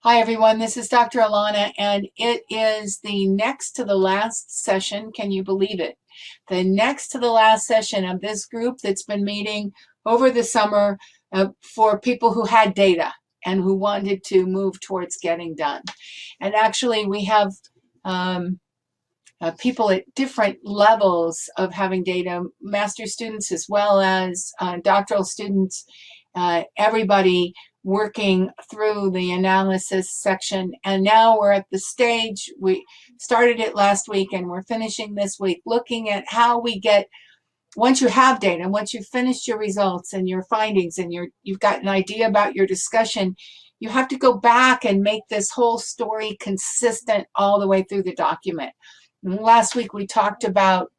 Hi everyone, this is Dr. Alana, and it is the next to the last session. Can you believe it? The next to the last session of this group that's been meeting over the summer for people who had data and who wanted to move towards getting done. And actually we have people at different levels of having data, master's students as well as doctoral students, everybody working through the analysis section. And now we're at the stage, we started it last week and we're finishing this week, looking at how we get, once you have data, once you've finished your results and your findings and you've got an idea about your discussion, you have to go back and make this whole story consistent all the way through the document. And last week we talked about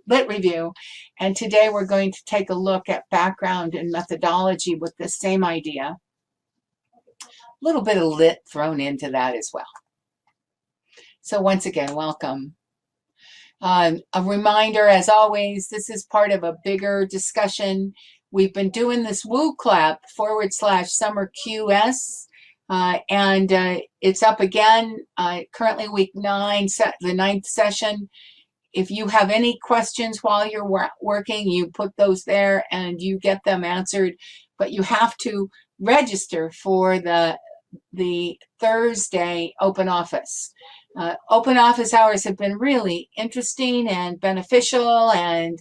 lit review, and today we're going to take a look at background and methodology with the same idea. A little bit of lit thrown into that as well. So once again, welcome. A reminder, as always, this is part of a bigger discussion. We've been doing this WooClap /Summer QS, and it's up again, currently week 9, the 9th session. If you have any questions while you're working, you put those there and you get them answered, but you have to register for the Thursday open office. Open office hours have been really interesting and beneficial, and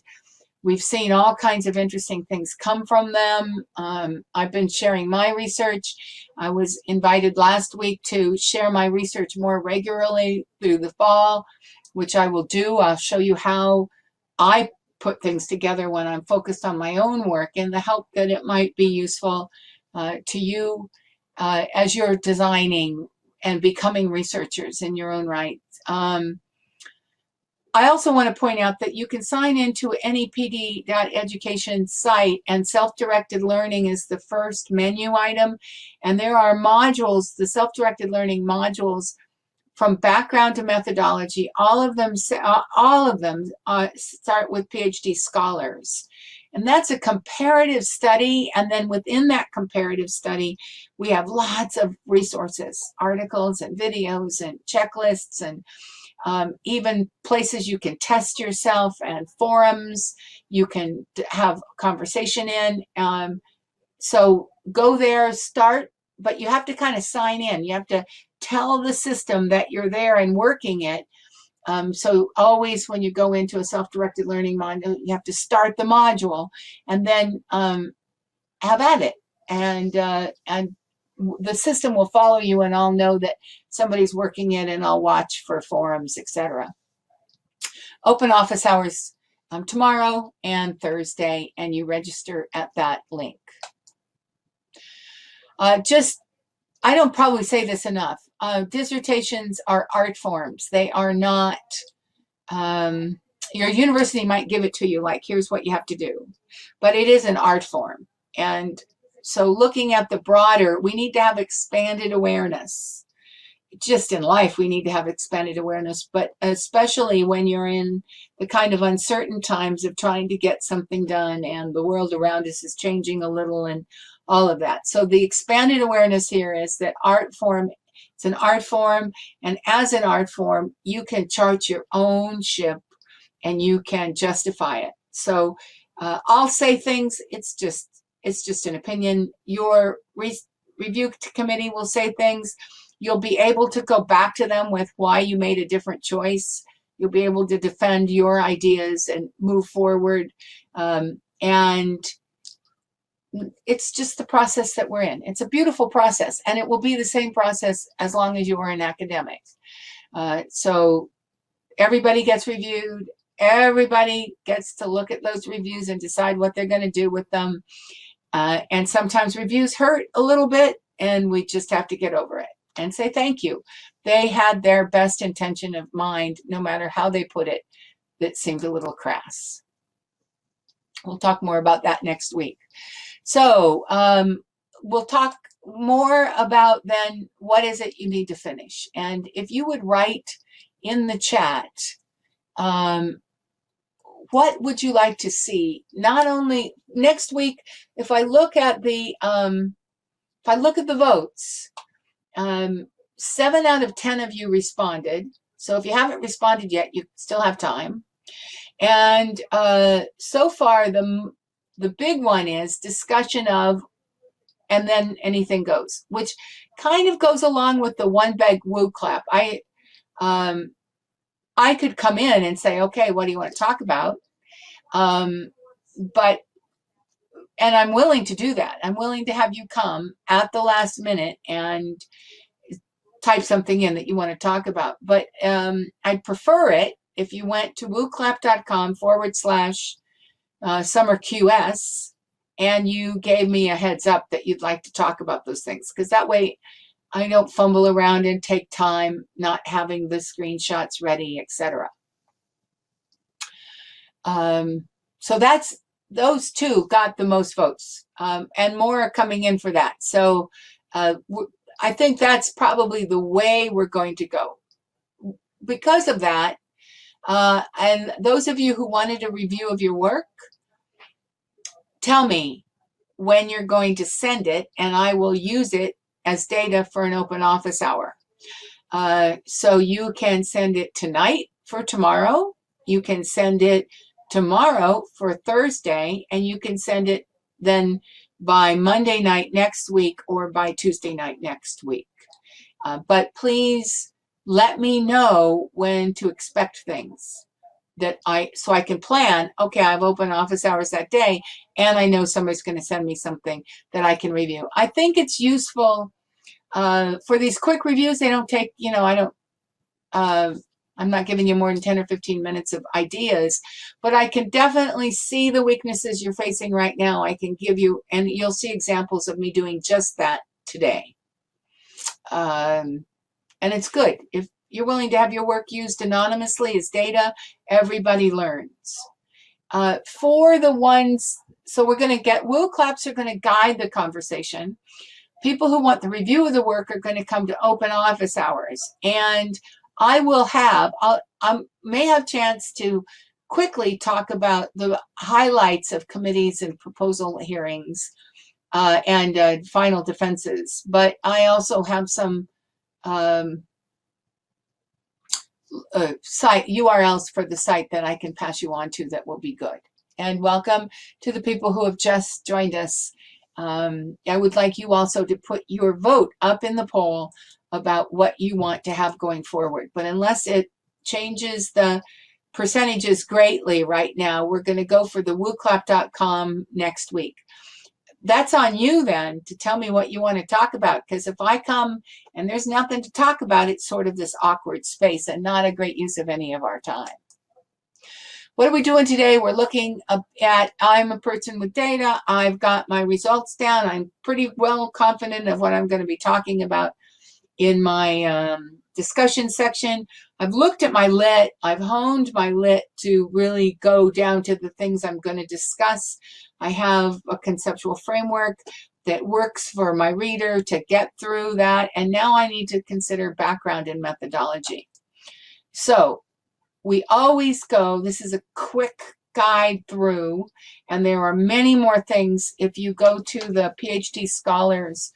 we've seen all kinds of interesting things come from them. I've been sharing my research. I was invited last week to share my research more regularly through the fall, which I will do. I'll show you how I put things together when I'm focused on my own work and the help that it might be useful to you as you're designing and becoming researchers in your own right. I also want to point out that you can sign into any pd.education site, and self-directed learning is the first menu item. And there are modules, the self-directed learning modules, from background to methodology. All of them start with PhD scholars. And that's a comparative study. And then within that comparative study, we have lots of resources, articles and videos and checklists, and even places you can test yourself, and forums you can have conversation in. So go there, start, but you have to kind of sign in. You have to tell the system that you're there and working it. So always when you go into a self-directed learning module, you have to start the module and then have at it. And the system will follow you, and I'll know that somebody's working it, and I'll watch for forums, etc. Open office hours tomorrow and Thursday, and you register at that link. I don't probably say this enough. Dissertations are art forms. They are not, your university might give it to you like, here's what you have to do, but it is an art form. And so looking at the broader, we need to have expanded awareness. Just in life, we need to have expanded awareness, but especially when you're in the kind of uncertain times of trying to get something done, and the world around us is changing a little, and all of that. So the expanded awareness here is that art form, it's an art form, and as an art form, you can chart your own ship and you can justify it. So I'll say things, it's just an opinion. Your review committee will say things. You'll be able to go back to them with why you made a different choice. You'll be able to defend your ideas and move forward. And it's just the process that we're in. It's a beautiful process, and it will be the same process as long as you are an academic. So everybody gets reviewed. Everybody gets to look at those reviews and decide what they're going to do with them. And sometimes reviews hurt a little bit, and we just have to get over it and say thank you. They had their best intention of mind, no matter how they put it, that seemed a little crass. We'll talk more about that next week. So we'll talk more about then what is it you need to finish. And if you would write in the chat, what would you like to see? Not only next week, if I look at the if I look at the votes, 7 out of 10 of you responded. So if you haven't responded yet, you still have time. And so far, the big one is discussion of, and then anything goes, which kind of goes along with the one big woo clap. I could come in and say, okay, what do you want to talk about? But and I'm willing to do that. I'm willing to have you come at the last minute and type something in that you want to talk about. But I'd prefer it if you went to wooclap.com/summerqs and you gave me a heads up that you'd like to talk about those things. Because that way I don't fumble around and take time not having the screenshots ready, etc. So those two got the most votes, and more are coming in for that. So I think that's probably the way we're going to go. Because of that, and those of you who wanted a review of your work, tell me when you're going to send it, and I will use it as data for an open office hour. So you can send it tonight for tomorrow. You can send it tomorrow for Thursday, and you can send it then by Monday night next week or by Tuesday night next week. But please let me know when to expect things so I can plan, okay, I have open office hours that day, and I know somebody's going to send me something that I can review. I think it's useful for these quick reviews. They don't take, I'm not giving you more than 10 or 15 minutes of ideas, but I can definitely see the weaknesses you're facing right now. I can give you, and you'll see examples of me doing just that today. And it's good. If you're willing to have your work used anonymously as data, everybody learns. For the ones, so we're going to get, woo claps are going to guide the conversation. People who want the review of the work are going to come to open office hours. And I will have, I may have chance to quickly talk about the highlights of committees and proposal hearings and final defenses. But I also have some site URLs for the site that I can pass you on to that will be good. And welcome to the people who have just joined us. I would like you also to put your vote up in the poll about what you want to have going forward. But unless it changes the percentages greatly right now, we're going to go for the wooclap.com next week. That's on you then to tell me what you want to talk about, because if I come and there's nothing to talk about, it's sort of this awkward space and not a great use of any of our time. What are we doing today? We're looking at, I'm a person with data. I've got my results down. I'm pretty well confident of what I'm going to be talking about in my discussion section. I've looked at my lit. I've honed my lit to really go down to the things I'm going to discuss. I have a conceptual framework that works for my reader to get through that. And now I need to consider background and methodology. So we always go, this is a quick guide through, and there are many more things if you go to the PhD Scholars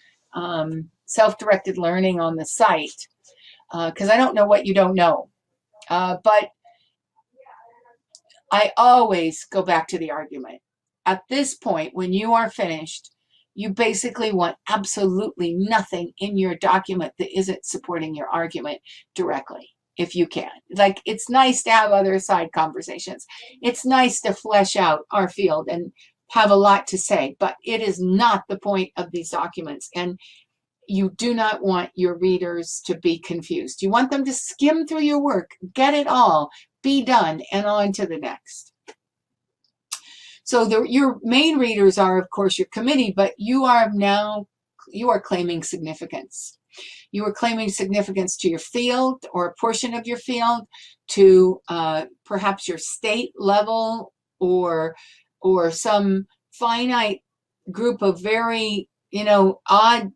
self-directed learning on the site, because I don't know what you don't know. But I always go back to the argument. At this point, when you are finished, you basically want absolutely nothing in your document that isn't supporting your argument directly, if you can. Like, it's nice to have other side conversations. It's nice to flesh out our field and have a lot to say, but it is not the point of these documents. And you do not want your readers to be confused. You want them to skim through your work, get it all, be done, and on to the next. So your main readers are, of course, your committee, but you are claiming significance. You are claiming significance to your field or a portion of your field, to perhaps your state level or some finite group of very, odd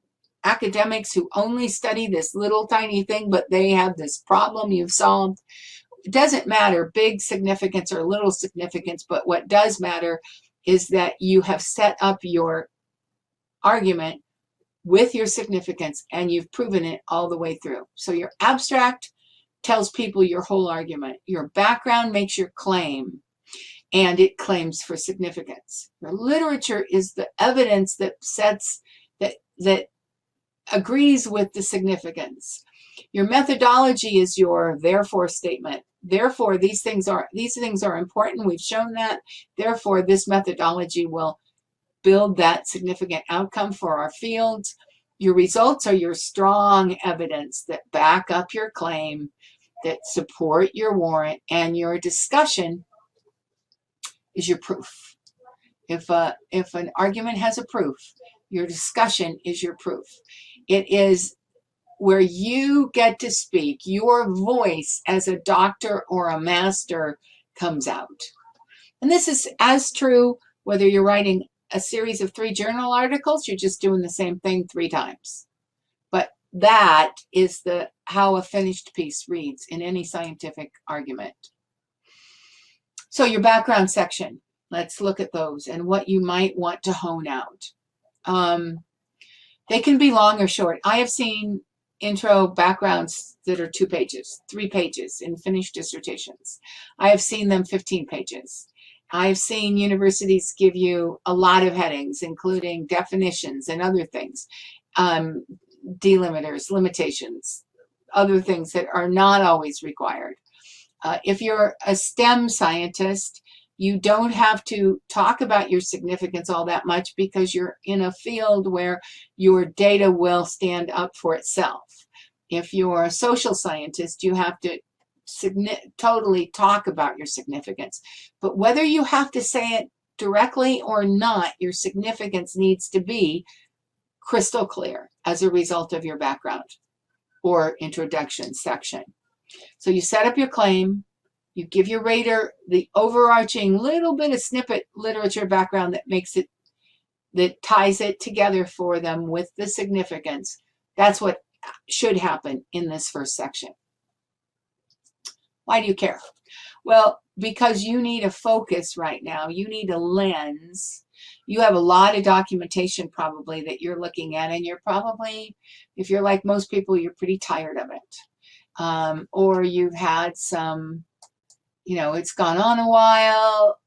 academics who only study this little tiny thing, but they have this problem you've solved. It doesn't matter, big significance or little significance, but what does matter is that you have set up your argument with your significance, and you've proven it all the way through. So your abstract tells people your whole argument. Your background makes your claim, and it claims for significance. Your literature is the evidence that that agrees with the significance. Your methodology is your therefore statement. Therefore, these things are important. We've shown that. Therefore, this methodology will build that significant outcome for our fields. Your results are your strong evidence that back up your claim, that support your warrant, and your discussion is your proof. If an argument has a proof, your discussion is your proof. It is where you get to speak. Your voice as a doctor or a master comes out. And this is as true whether you're writing a series of 3 journal articles, you're just doing the same thing 3 times. But that is how a finished piece reads in any scientific argument. So your background section, let's look at those and what you might want to hone out. They can be long or short. I have seen intro backgrounds that are 2 pages, 3 pages in finished dissertations. I have seen them 15 pages. I've seen universities give you a lot of headings, including definitions and other things, delimiters, limitations, other things that are not always required. If you're a STEM scientist, you don't have to talk about your significance all that much because you're in a field where your data will stand up for itself. If you're a social scientist, you have to totally talk about your significance. But whether you have to say it directly or not, your significance needs to be crystal clear as a result of your background or introduction section. So you set up your claim, you give your rater the overarching little bit of snippet literature background that ties it together for them with the significance. That's what should happen in this first section. Why do you care? Well, because you need a focus right now. You need a lens. You have a lot of documentation probably that you're looking at, and you're probably, if you're like most people, you're pretty tired of it. Or you've had some, it's gone on a while.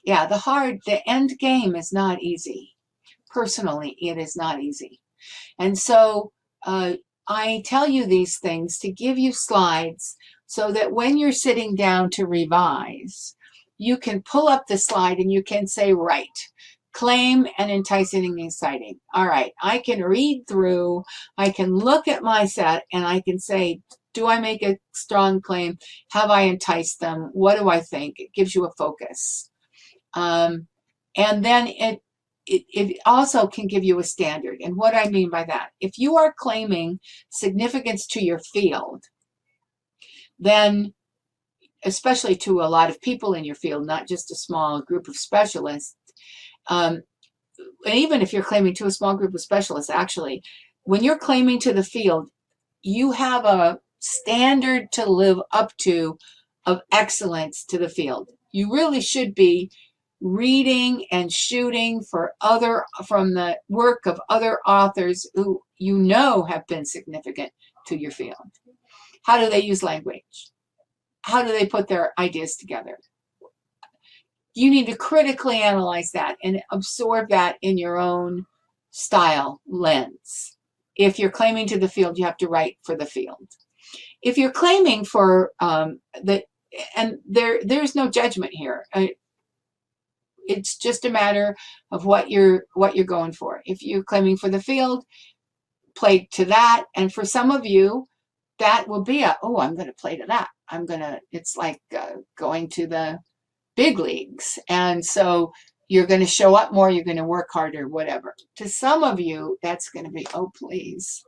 Yeah, the end game is not easy. Personally, it is not easy. And so I tell you these things to give you slides so that when you're sitting down to revise, you can pull up the slide and you can say, right, claim and enticing and exciting. All right, I can read through, I can look at my set, and I can say, do I make a strong claim? Have I enticed them? What do I think? It gives you a focus. And then it also can give you a standard. And what I mean by that, if you are claiming significance to your field, then, especially to a lot of people in your field, not just a small group of specialists, and even if you're claiming to a small group of specialists, actually, when you're claiming to the field, you have a standard to live up to of excellence to the field. You really should be reading and shooting from the work of other authors who have been significant to your field. How do they use language? How do they put their ideas together? You need to critically analyze that and absorb that in your own style lens. If you're claiming to the field, you have to write for the field. If you're claiming for there's no judgment here. It's just a matter of what you're going for. If you're claiming for the field, play to that. And for some of you, that will be I'm going to play to that. It's like going to the big leagues. And so you're going to show up more, you're going to work harder, whatever. To some of you, that's going to be, oh, please,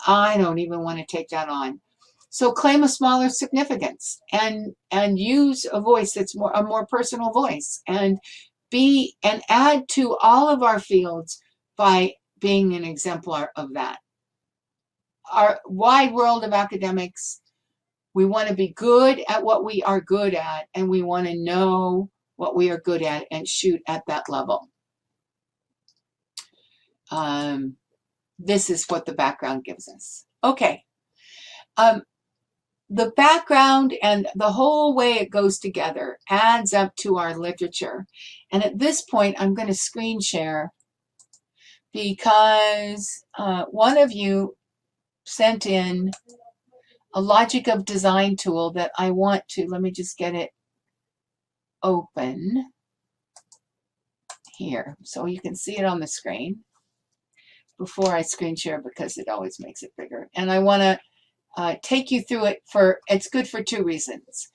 I don't even want to take that on. So claim a smaller significance and use a voice that's a more personal voice, and add to all of our fields by being an exemplar of that. Our wide world of academics, we want to be good at what we are good at, and we want to know what we are good at and shoot at that level. This is what the background gives us. Okay. The background and the whole way it goes together adds up to our literature. And at this point, I'm going to screen share because one of you sent in a logic of design tool that I want to, let me just get it open here so you can see it on the screen before I screen share because it always makes it bigger. And I want to take you through it it's good for two reasons.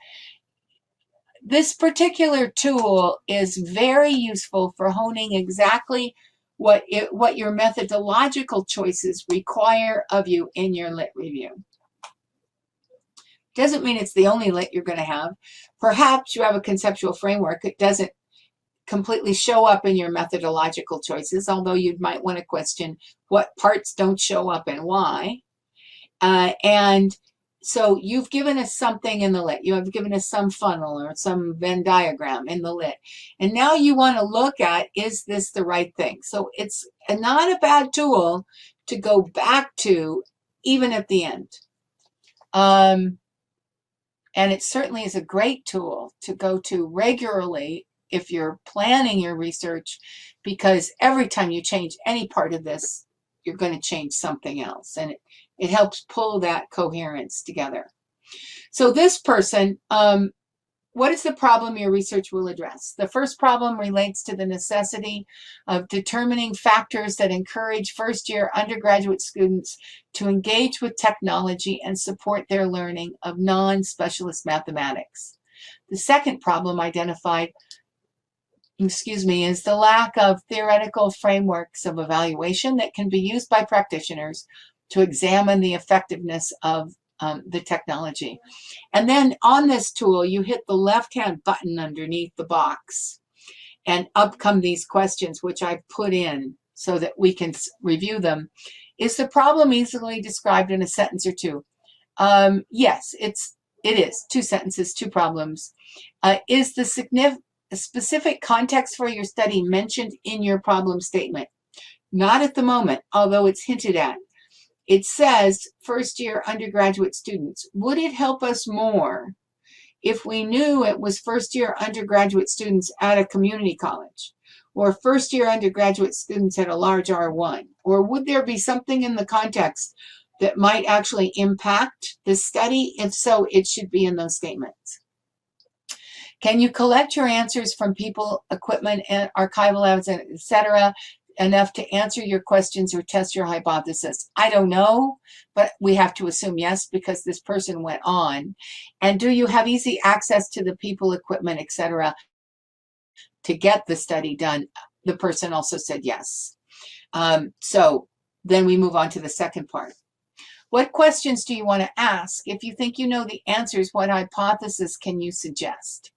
This particular tool is very useful for honing exactly what your methodological choices require of you in your lit review. Doesn't mean it's the only lit you're going to have. Perhaps you have a conceptual framework. It doesn't completely show up in your methodological choices, although you might want to question what parts don't show up and why. And so you've given us something in the lit. You have given us some funnel or some Venn diagram in the lit. And now you want to look at, is this the right thing? So it's not a bad tool to go back to even at the end. And it certainly is a great tool to go to regularly if you're planning your research, because every time you change any part of this, you're going to change something else. And it helps pull that coherence together. So this person, what is the problem your research will address? The first problem relates to the necessity of determining factors that encourage first-year undergraduate students to engage with technology and support their learning of non-specialist mathematics. The second problem identified, is the lack of theoretical frameworks of evaluation that can be used by practitioners to examine the effectiveness of the technology. And then on this tool, you hit the left-hand button underneath the box, and up come these questions, which I've put in so that we can review them. Is the problem easily described in a sentence or two? Yes, it is. 2 sentences, 2 problems. Is the specific context for your study mentioned in your problem statement? Not at the moment, although it's hinted at. It says first-year undergraduate students. Would it help us more if we knew it was first-year undergraduate students at a community college, or first-year undergraduate students at a large R1? Or would there be something in the context that might actually impact the study? If so, it should be in those statements. Can you collect your answers from people, equipment, and archival evidence, etc., enough to answer your questions or test your hypothesis? I don't know, but we have to assume yes, because this person went on. And do you have easy access to the people, equipment, etc., to get the study done? The person also said yes. So then we move on to the second part. What questions do you want to ask? If you think you know the answers, what hypothesis can you suggest?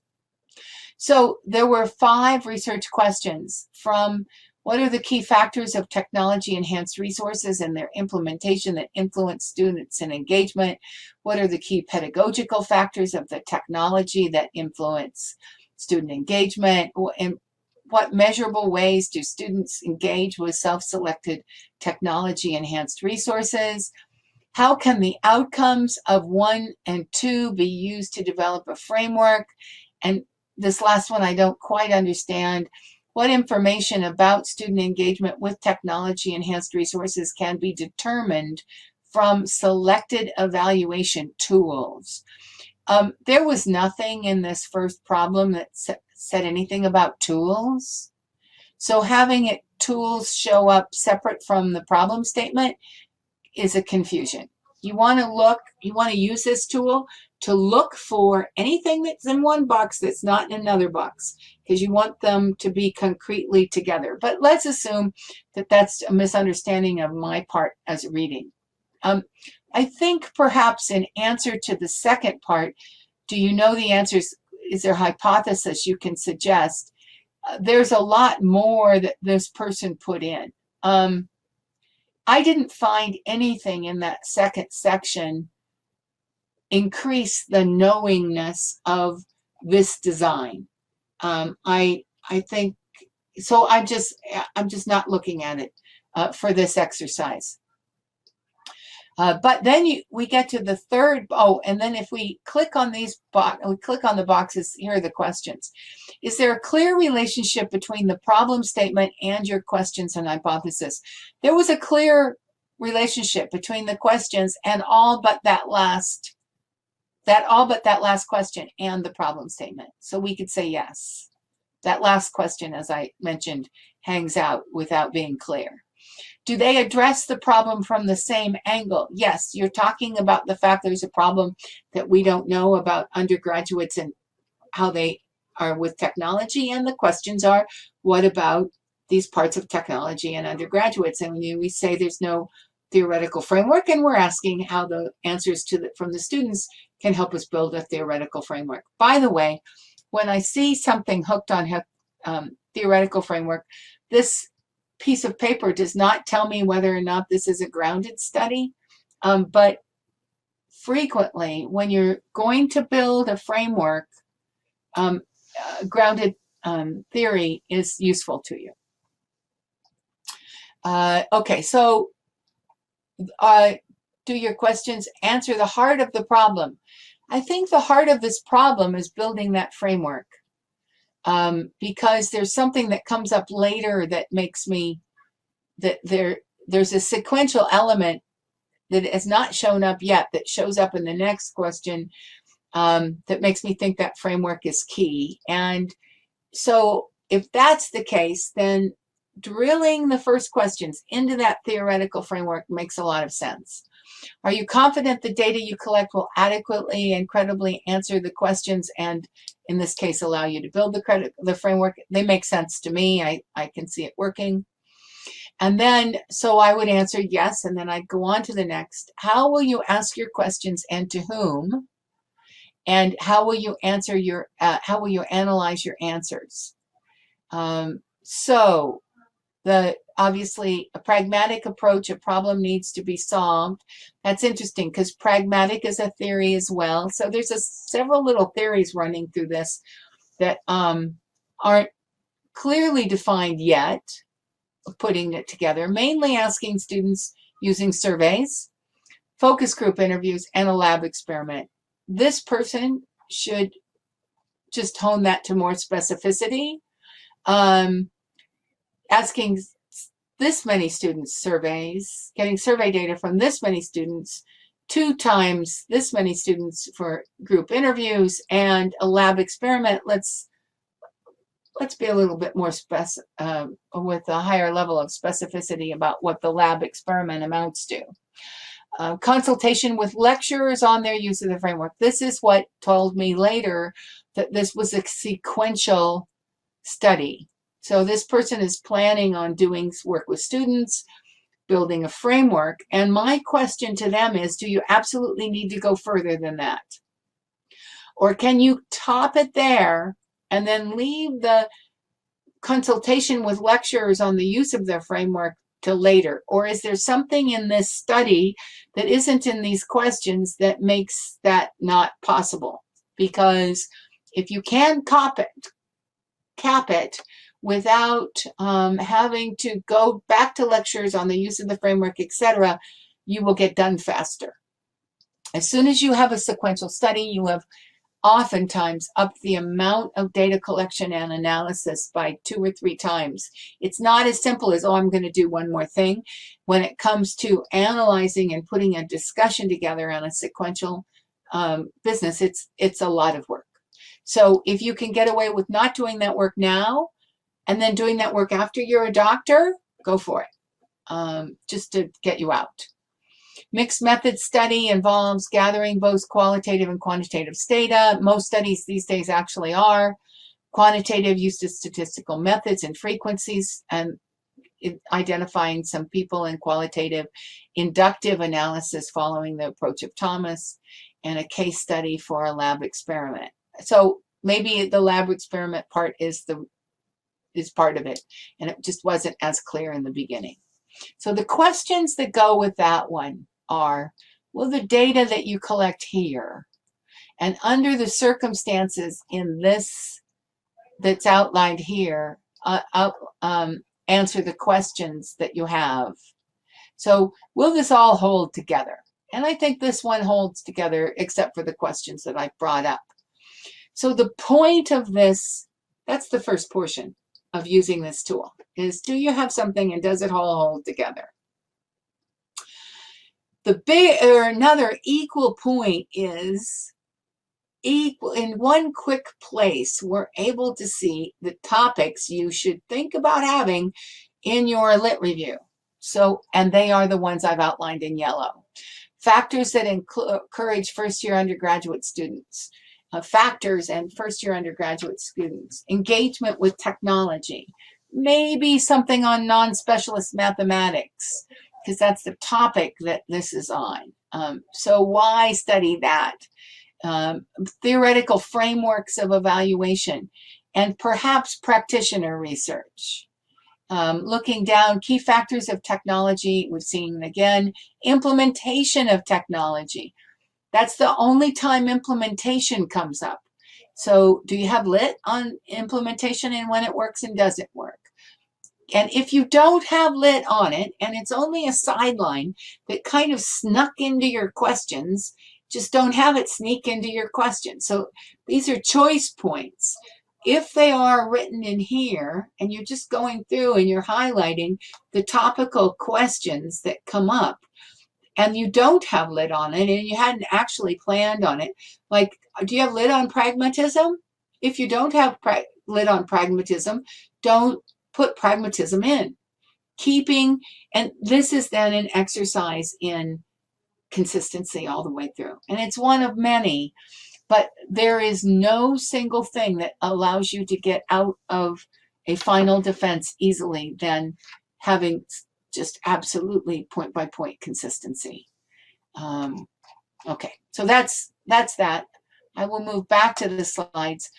So there were 5 research questions from what are the key factors of technology-enhanced resources and their implementation that influence students and engagement? What are the key pedagogical factors of the technology that influence student engagement? And what measurable ways do students engage with self-selected technology-enhanced resources? How can the outcomes of 1 and 2 be used to develop a framework? And this last one I don't quite understand. What information about student engagement with technology-enhanced resources can be determined from selected evaluation tools? There was nothing in this first problem that said anything about tools. So having tools show up separate from the problem statement is a confusion. You want to use this tool to look for anything that's in one box that's not in another box, because you want them to be concretely together. But let's assume that that's a misunderstanding of my part as reading. I think perhaps in answer to the second part, do you know the answers? Is there a hypothesis you can suggest? There's a lot more that this person put in. I didn't find anything in that second section increase the knowingness of this design. I think so. I'm just not looking at it. for this exercise. But then we get to the third. Oh, and then if we click on these we click on the boxes, here are the questions. Is there a clear relationship between the problem statement and your questions and hypothesis? There was a clear relationship between the questions and all but that last question and the problem statement. So we could say yes. That last question, as I mentioned, hangs out without being clear. Do they address the problem from the same angle? Yes, you're talking about the fact there's a problem that we don't know about undergraduates and how they are with technology, and the questions are, what about these parts of technology and undergraduates? And we say there's no theoretical framework, and we're asking how the answers from the students can help us build a theoretical framework. By the way, when I see something hooked on theoretical framework, this piece of paper does not tell me whether or not this is a grounded study, but frequently when you're going to build a framework, grounded theory is useful to you. Okay, so do your questions answer the heart of the problem? I think the heart of this problem is building that framework. Because there's something that comes up later that makes me, that there's a sequential element that has not shown up yet that shows up in the next question that makes me think that framework is key. And so if that's the case, then drilling the first questions into that theoretical framework makes a lot of sense. Are you confident the data you collect will adequately and credibly answer the questions and, in this case, allow you to build the framework? They make sense to me. I can see it working. And then, so I would answer yes, and then I'd go on to the next. How will you ask your questions and to whom? And how will you answer how will you analyze your answers? Obviously, a pragmatic approach, a problem needs to be solved. That's interesting because pragmatic is a theory as well. So there's several little theories running through this that aren't clearly defined yet, putting it together, mainly asking students using surveys, focus group interviews, and a lab experiment. This person should just hone that to more specificity. Asking this many students surveys, getting survey data from this many students, 2 times this many students for group interviews, and a lab experiment. Let's be a little bit more with a higher level of specificity about what the lab experiment amounts to. Consultation with lecturers on their use of the framework. This is what told me later that this was a sequential study. So this person is planning on doing work with students, building a framework. And my question to them is, do you absolutely need to go further than that? Or can you top it there and then leave the consultation with lecturers on the use of their framework to later? Or is there something in this study that isn't in these questions that makes that not possible? Because if you can cap it without having to go back to lectures on the use of the framework, etc., you will get done faster. As soon as you have a sequential study, you have oftentimes upped the amount of data collection and analysis by 2 or 3 times. It's not as simple as, oh, I'm going to do one more thing. When it comes to analyzing and putting a discussion together on a sequential business, it's a lot of work. So if you can get away with not doing that work now, and then doing that work after you're a doctor, go for it, just to get you out. Mixed method study involves gathering both qualitative and quantitative data. Most studies these days actually are. Quantitative use of statistical methods and frequencies, and identifying some people, in qualitative inductive analysis following the approach of Thomas, and a case study for a lab experiment. So maybe the lab experiment part is part of it, and it just wasn't as clear in the beginning. So the questions that go with that one are, will the data that you collect here, and under the circumstances in this that's outlined here, answer the questions that you have. So will this all hold together? And I think this one holds together except for the questions that I brought up. So the point of this, that's the first portion of using this tool, is do you have something and does it all hold together? Another equal point is in one quick place, we're able to see the topics you should think about having in your lit review. So, and they are the ones I've outlined in yellow. Factors that encourage first-year undergraduate students. Factors and first-year undergraduate students. Engagement with technology. Maybe something on non-specialist mathematics, because that's the topic that this is on. So why study that? Theoretical frameworks of evaluation, and perhaps practitioner research. Looking down, key factors of technology, we've seen again, implementation of technology. That's the only time implementation comes up. So do you have lit on implementation and when it works and doesn't work? And if you don't have lit on it, and it's only a sideline that kind of snuck into your questions, just don't have it sneak into your questions. So these are choice points. If they are written in here and you're just going through and you're highlighting the topical questions that come up and you don't have lit on it and you hadn't actually planned on it, like, do you have lit on pragmatism? If you don't have lit on pragmatism, don't put pragmatism in. And this is then an exercise in consistency all the way through. And it's one of many. But there is no single thing that allows you to get out of a final defense easily than having just absolutely point-by-point consistency. Okay, so that's that. I will move back to the slides,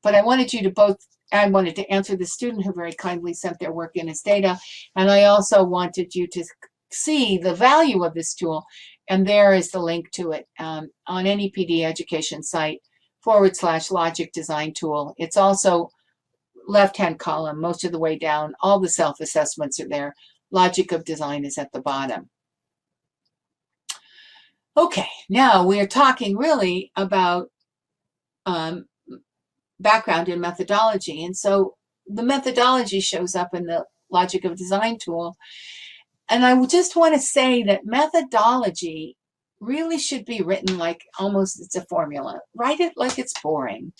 but I wanted to answer the student who very kindly sent their work in as data, and I also wanted you to see the value of this tool. And there is the link to it on any PD education site /logic design tool. It's also left-hand column, most of the way down. All the self-assessments are there. Logic of design is at the bottom. Okay, now we are talking really about background and methodology. And so the methodology shows up in the logic of design tool. And I just want to say that methodology really should be written like almost it's a formula. Write it like it's boring.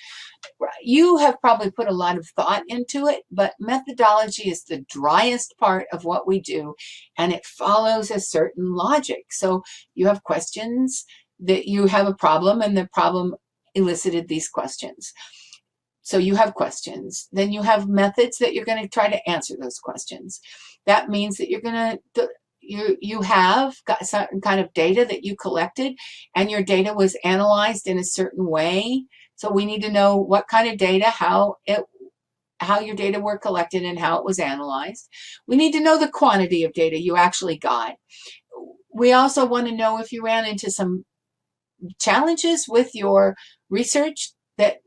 You have probably put a lot of thought into it, but methodology is the driest part of what we do, and it follows a certain logic. So you have questions that you have a problem, and the problem elicited these questions. So you have questions. Then you have methods that you're going to try to answer those questions. That means that you have got some kind of data that you collected, and your data was analyzed in a certain way. So we need to know what kind of data, how your data were collected and how it was analyzed. We need to know the quantity of data you actually got. We also want to know if you ran into some challenges with your research that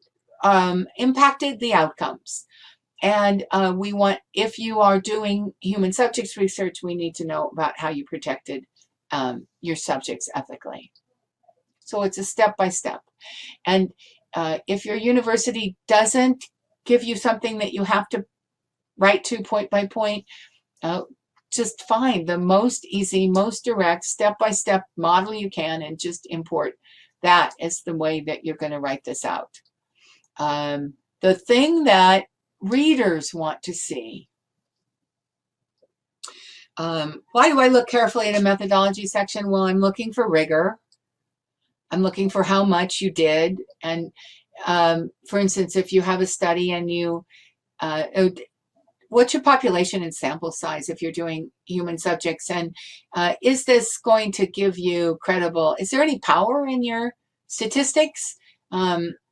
impacted the outcomes. And we want, if you are doing human subjects research, we need to know about how you protected your subjects ethically. So it's a step-by-step. And if your university doesn't give you something that you have to write to point by point, just find the most easy, most direct, step-by-step model you can and just import that as the way that you're going to write this out. The thing that readers want to see. Why do I look carefully at a methodology section? Well, I'm looking for rigor. I'm looking for how much you did. And for instance, if you have a study and you, what's your population and sample size if you're doing human subjects? And is this going to give you credible, is there any power in your statistics?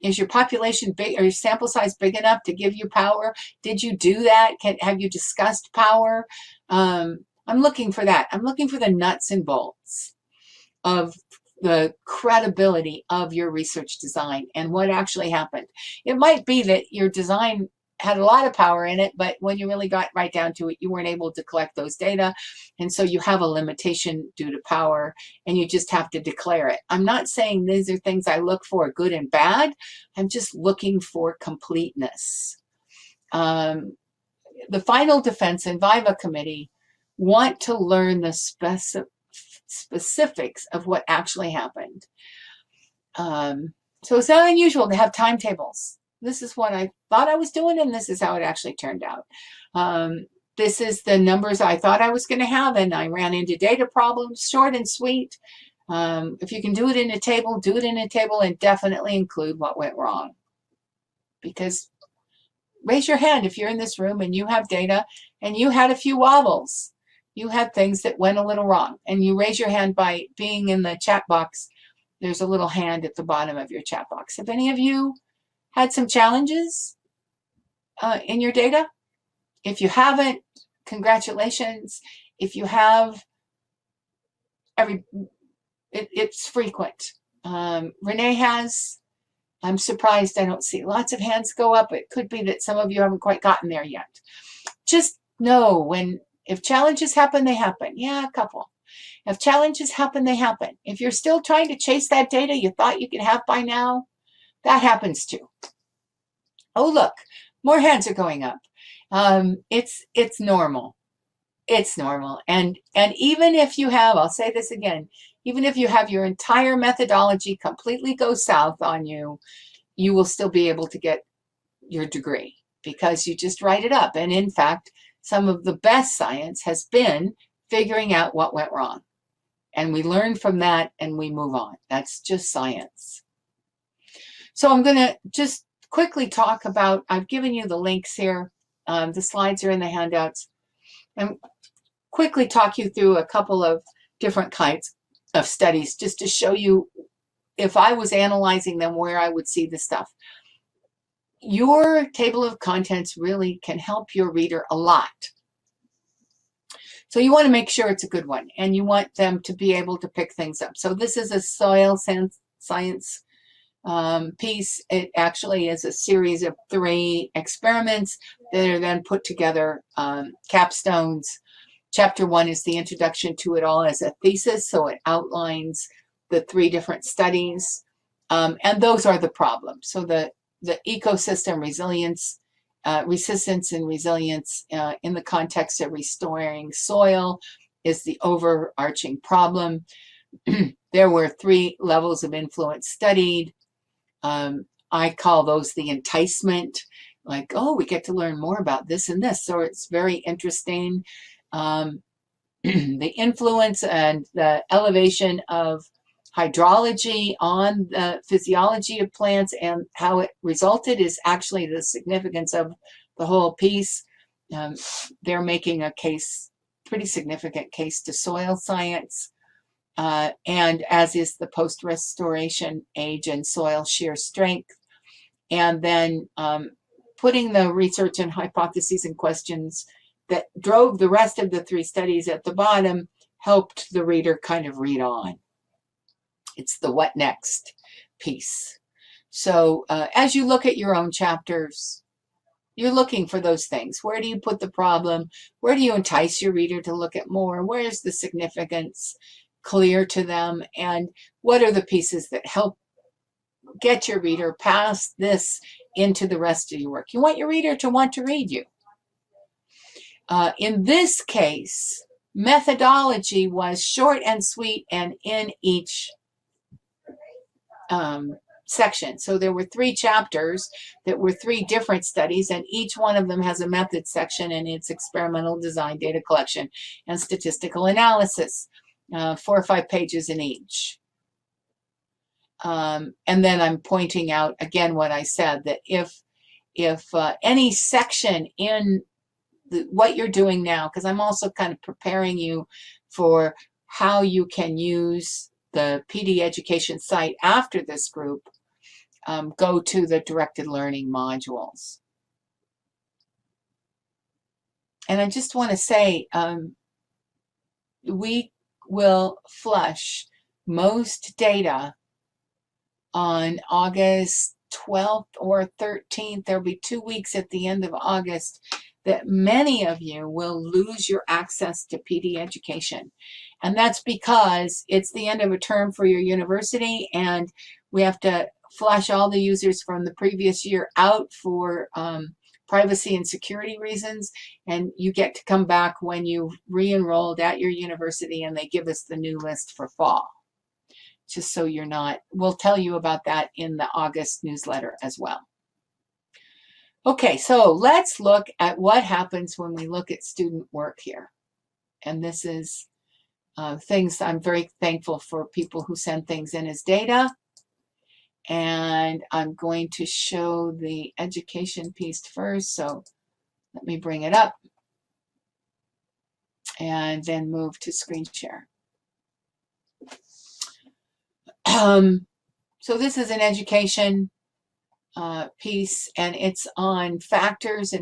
Is your population big or your sample size big enough to give you power? Did you do that? Have you discussed power? I'm looking for that. I'm looking for the nuts and bolts of the credibility of your research design and what actually happened. It might be that your design had a lot of power in it, but when you really got right down to it, you weren't able to collect those data. And so you have a limitation due to power, and you just have to declare it. I'm not saying these are things I look for, good and bad. I'm just looking for completeness. The final defense and viva committee want to learn the specifics of what actually happened. So it's not unusual to have timetables. This is what I thought I was doing, and this is how it actually turned out. This is the numbers I thought I was going to have, and I ran into data problems, short and sweet. If you can do it in a table, do it in a table, and definitely include what went wrong. Because raise your hand if you're in this room and you have data and you had a few wobbles. You had things that went a little wrong, and you raise your hand by being in the chat box. There's a little hand at the bottom of your chat box. Have any of you had some challenges in your data? If you haven't, congratulations. If you have, it's frequent. Renee has. I'm surprised I don't see lots of hands go up. It could be that some of you haven't quite gotten there yet. Just know if challenges happen, they happen. Yeah, a couple. If challenges happen, they happen. If you're still trying to chase that data you thought you could have by now, that happens too. Oh, look, more hands are going up. It's normal. It's normal. And even if you have, I'll say this again, even if you have your entire methodology completely go south on you, you will still be able to get your degree because you just write it up. And in fact, some of the best science has been figuring out what went wrong. And we learn from that and we move on. That's just science. So I'm going to just quickly talk about, I've given you the links here. The slides are in the handouts. And quickly talk you through a couple of different kinds of studies just to show you if I was analyzing them where I would see the stuff. Your table of contents really can help your reader a lot. So you want to make sure it's a good one, and you want them to be able to pick things up. So this is a soil science piece. It actually is a series of 3 experiments that are then put together, capstones. Chapter 1 is the introduction to it all as a thesis, so it outlines the 3 different studies, and those are the problems. So the ecosystem resilience, resistance and resilience in the context of restoring soil is the overarching problem. There were 3 levels of influence studied. I call those the enticement, like, oh, we get to learn more about this and this, so it's very interesting. The influence and the elevation of hydrology on the physiology of plants and how it resulted is actually the significance of the whole piece. They're making a case, pretty significant case to soil science, and as is the post-restoration age and soil shear strength. And then putting the research and hypotheses and questions that drove the rest of the 3 studies at the bottom helped the reader kind of read on. It's the what next piece. So as you look at your own chapters, you're looking for those things. Where do you put the problem? Where do you entice your reader to look at more? Where is the significance clear to them? And what are the pieces that help get your reader past this into the rest of your work? You want your reader to want to read you. In this case, methodology was short and sweet and in each section. So there were 3 chapters that were 3 different studies, and each one of them has a method section, and it's experimental design, data collection, and statistical analysis, 4 or 5 pages in each. And then I'm pointing out again what I said, that if any section in what you're doing now, because I'm also kind of preparing you for how you can use the PD education site after this group, go to the directed learning modules. And I just want to say, we will flush most data on August 12th or 13th. There'll be 2 weeks at the end of August that many of you will lose your access to PD education. And that's because it's the end of a term for your university, and we have to flush all the users from the previous year out for privacy and security reasons, and you get to come back when you've re-enrolled at your university and they give us the new list for fall. Just so you're not, we'll tell you about that in the August newsletter as well. Okay, so let's look at what happens when we look at student work here. And this is things I'm very thankful for people who send things in as data. And I'm going to show the education piece first. So let me bring it up and then move to screen share. So this is an education piece, and it's on factors that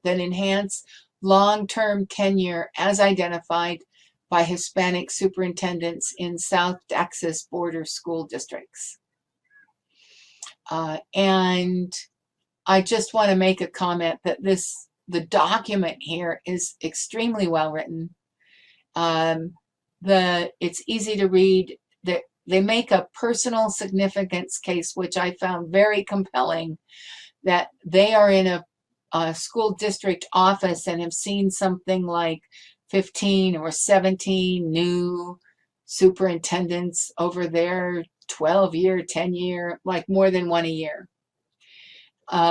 enhance long-term tenure as identified by Hispanic superintendents in South Texas border school districts. And I just want to make a comment that the document here is extremely well written. It's easy to read. They make a personal significance case, which I found very compelling, that they are in a school district office and have seen something like 15 or 17 new superintendents over their 12-year, 10-year, like more than one a year,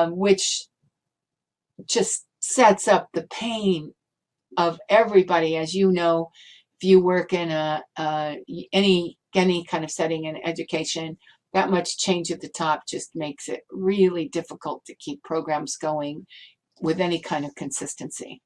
which just sets up the pain of everybody. As you know, if you work in any kind of setting in education, that much change at the top just makes it really difficult to keep programs going with any kind of consistency.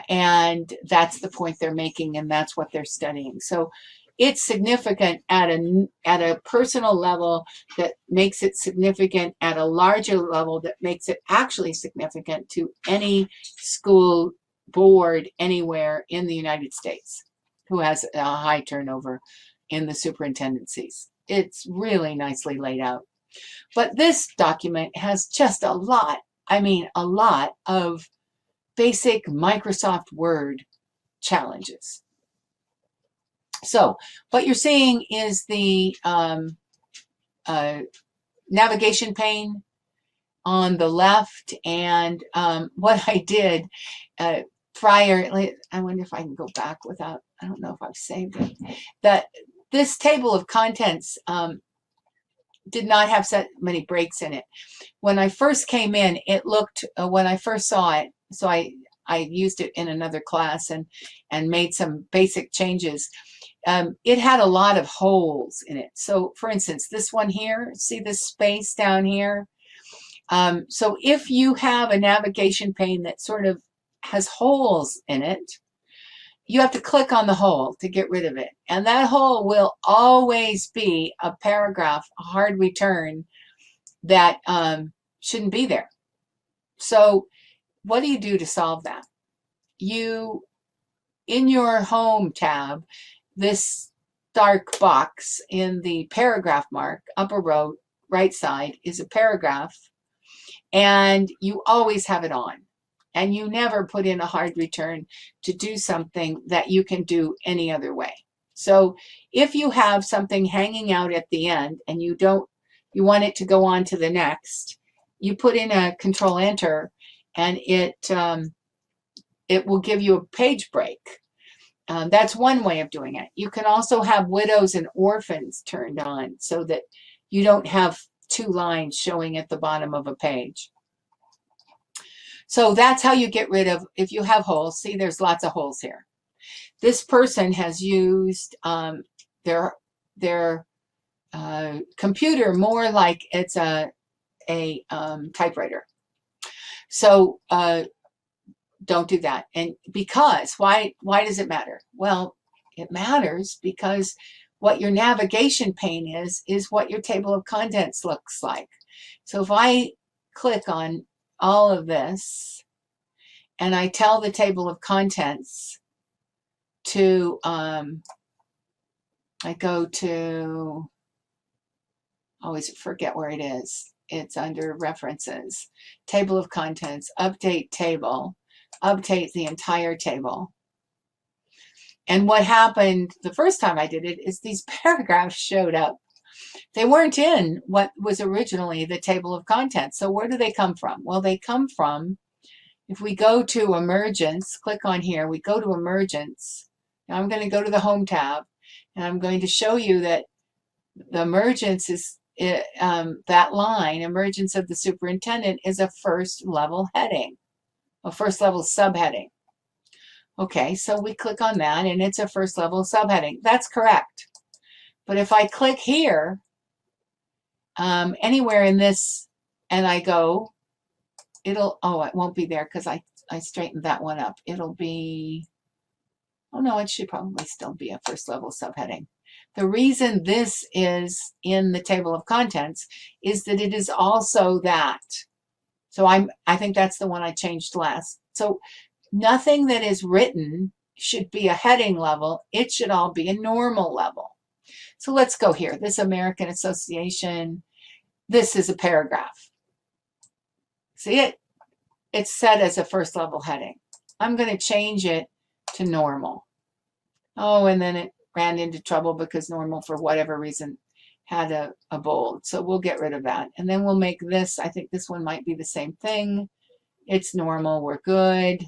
And that's the point they're making, and that's what they're studying. So it's significant at a personal level that makes it significant at a larger level that makes it actually significant to any school board anywhere in the United States who has a high turnover in the superintendencies. It's really nicely laid out. But this document has just a lot of basic Microsoft Word challenges. So what you're seeing is the navigation pane on the left, and what I did prior, I wonder if I can go back without, I don't know if I've saved it, that this table of contents did not have so many breaks in it. When I first came in, it looked, when I first saw it, so I used it in another class and made some basic changes. It had a lot of holes in it. So for instance, this one here, see this space down here? So if you have a navigation pane that sort of has holes in it, you have to click on the hole to get rid of it. And that hole will always be a paragraph, a hard return that shouldn't be there. So what do you do to solve that? You, in your home tab, this dark box in the paragraph mark, upper row, right side, is a paragraph, and you always have it on. And you never put in a hard return to do something that you can do any other way. So if you have something hanging out at the end and you want it to go on to the next, you put in a Control Enter, and it will give you a page break. That's one way of doing it. You can also have widows and orphans turned on so that you don't have 2 lines showing at the bottom of a page. So that's how you get rid of, if you have holes. See, there's lots of holes here. This person has used their computer more like it's a typewriter. So don't do that. And because, why does it matter? Well, it matters because what your navigation pane is what your table of contents looks like. So if I click on all of this and I tell the table of contents to, I go to, always forget where it is. It's under references, table of contents, update table, update the entire table. And what happened the first time I did it is these paragraphs showed up. They weren't in what was originally the table of contents. So where do they come from? Well, they come from, if we go to emergence, click on here, we go to emergence. Now I'm going to go to the home tab, and I'm going to show you that the emergence is, that line, emergence of the superintendent, is a first level heading, a first level subheading. Okay, so we click on that and it's a first level subheading. That's correct. But if I click here, anywhere in this, and I go, it'll, oh, it won't be there because I straightened that one up. It'll be, oh no, it should probably still be a first level subheading. The reason this is in the table of contents is that it is also that. So I think that's the one I changed last. So nothing that is written should be a heading level. It should all be a normal level. So let's go here. This American Association, this is a paragraph. See it? It's set as a first level heading. I'm going to change it to normal. Oh, and then it ran into trouble because normal, for whatever reason, had a bold. So we'll get rid of that. And then we'll make this, I think this one might be the same thing. It's normal. We're good.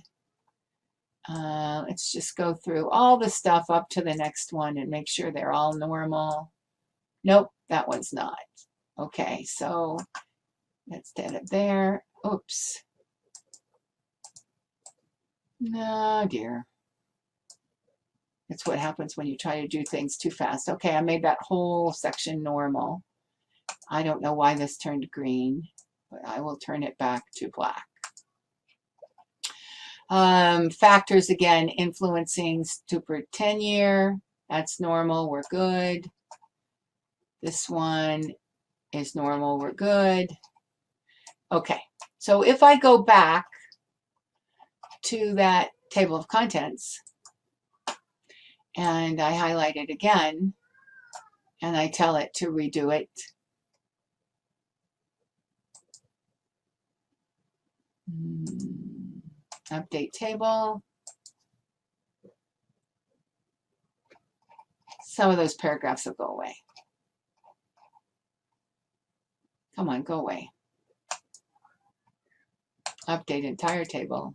Let's just go through all the stuff up to the next one and make sure they're all normal. Nope, that one's not. Okay, so let's get it there. Oops. No, dear. That's what happens when you try to do things too fast. Okay, I made that whole section normal. I don't know why this turned green, but I will turn it back to black. Factors, again, influencing super tenure. That's normal. We're good. This one is normal. We're good. Okay, so if I go back to that table of contents and I highlight it again and I tell it to redo it, update table, some of those paragraphs will go away. Come on, go away. Update entire table.